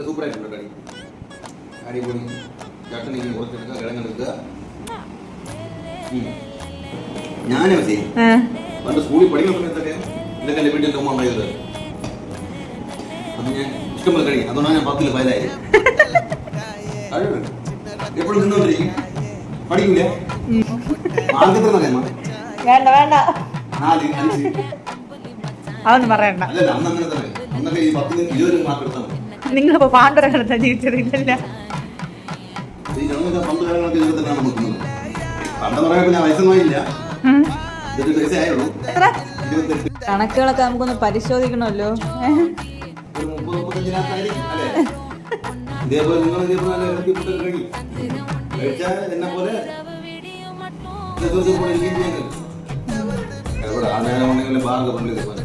സൂപ്പറായിട്ടുണ്ടോ കടി? അടിപൊളി ചട്ടണി കുറച്ചെടുക്കുക, കിഴങ്ങെടുക്കുക. ഞാനേ പണ്ട് സ്കൂളിൽ പഠിക്കുന്ന സമയത്തൊക്കെ ഇതൊക്കെ എൻ്റെ വീട്ടിൽ ഉമ്മ ഉണ്ടായത്. അത് ഞാൻ ഇഷ്ടംപോലെ കഴിയും. അതുകൊണ്ടാണ് ഞാൻ 10ൽ ഫയലായത്. എപ്പോഴും നിന്നോണ്ടിരിക്കും, പഠിക്കൂല. മാർക്കത്ര വേണ്ട വേണ്ട 4, 5 അതൊന്നും പറയണ്ട. അല്ലല്ല, അന്ന് അങ്ങനെ തന്നെ. അന്നൊക്കെ ഈ 10ന് 20 മാർക്ക് എടുത്താൽ മതി. നിങ്ങളിപ്പോ പാണ്ഡുരങ്ങളെത്താ ജീവിച്ചതില്ല. പണ്ട് കാലങ്ങളൊക്കെ ഇതിൽ തന്നെയാണ് നോക്കുന്നത്. പണ്ടെന്ന് പറയുമ്പോൾ ഞാൻ വയസ്സൊന്നുമില്ല, 28 വയസ്സേ ആയുള്ളൂ. 28. കണക്കുകളൊക്കെ നമുക്കൊന്ന് പരിശോധിക്കണമല്ലോ. ഒരു 30-35 അല്ലേ? ഇതേപോലെ നിങ്ങൾ ഇതേപോലെ നല്ല ഇറക്കി ഫുഡൊക്കെ കഴിക്കും. കഴിച്ചാൽ എന്നെ പോലെ ദിവസം കൂടെ ഇരിക്കുകയും ചെയ്യുന്നത്. എവിടെ ആ നേരം ഉണ്ടെങ്കിലും ബാർക്ക് പണ്ട് ഇതേപോലെ